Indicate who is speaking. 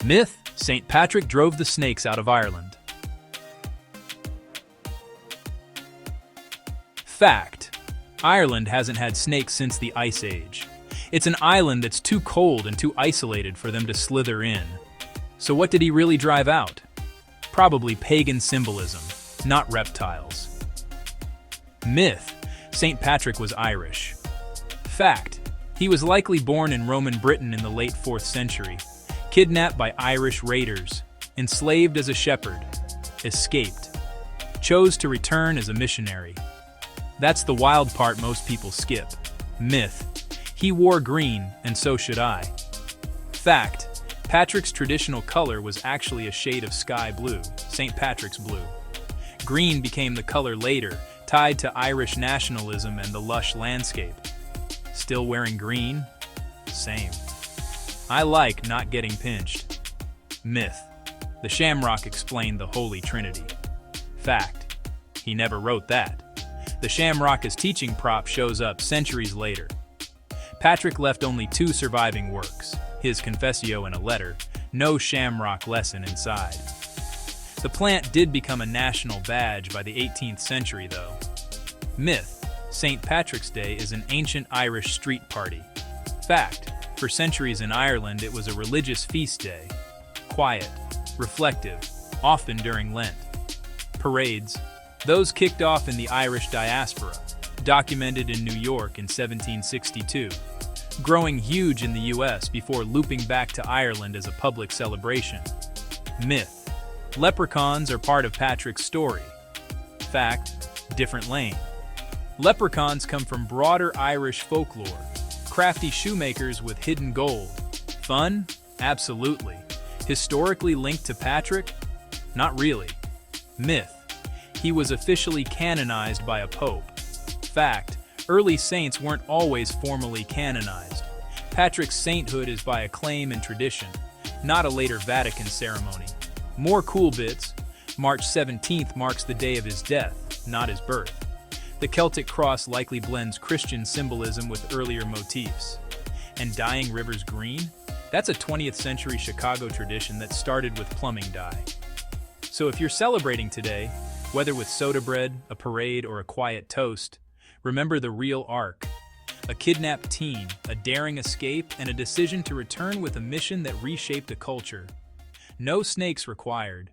Speaker 1: Myth: St. Patrick drove the snakes out of Ireland. Fact: Ireland hasn't had snakes since the Ice Age. It's an island that's too cold and too isolated for them to slither in. So what did he really drive out? Probably pagan symbolism, not reptiles. Myth: St. Patrick was Irish. Fact: he was likely born in Roman Britain in the late 4th century, kidnapped by Irish raiders, enslaved as a shepherd, escaped, chose to return as a missionary. That's the wild part most people skip. Myth: he wore green, and so should I. Fact: Patrick's traditional color was actually a shade of sky blue, St. Patrick's blue. Green became the color later, tied to Irish nationalism and the lush landscape. Still wearing green? Same. I like not getting pinched. Myth: the Shamrock explained the Holy Trinity. Fact: he never wrote that. The Shamrock as teaching prop shows up centuries later. Patrick left only 2 surviving works, his Confessio and a letter, no Shamrock lesson inside. The plant did become a national badge by the 18th century, though. Myth: St. Patrick's Day is an ancient Irish street party. Fact: for centuries in Ireland it was a religious feast day. Quiet, reflective, often during Lent. Parades: those kicked off in the Irish diaspora, documented in New York in 1762, growing huge in the US before looping back to Ireland as a public celebration. Myth: leprechauns are part of Patrick's story. Fact: different lane. Leprechauns come from broader Irish folklore, crafty shoemakers with hidden gold. Fun? Absolutely. Historically linked to Patrick? Not really. Myth: he was officially canonized by a pope. Fact: early saints weren't always formally canonized. Patrick's sainthood is by acclaim and tradition, not a later Vatican ceremony. More cool bits: March 17th marks the day of his death, not his birth. The Celtic cross likely blends Christian symbolism with earlier motifs. And dyeing rivers green? That's a 20th century Chicago tradition that started with plumbing dye. So if you're celebrating today, whether with soda bread, a parade, or a quiet toast, remember the real arc. A kidnapped teen, a daring escape, and a decision to return with a mission that reshaped a culture. No snakes required.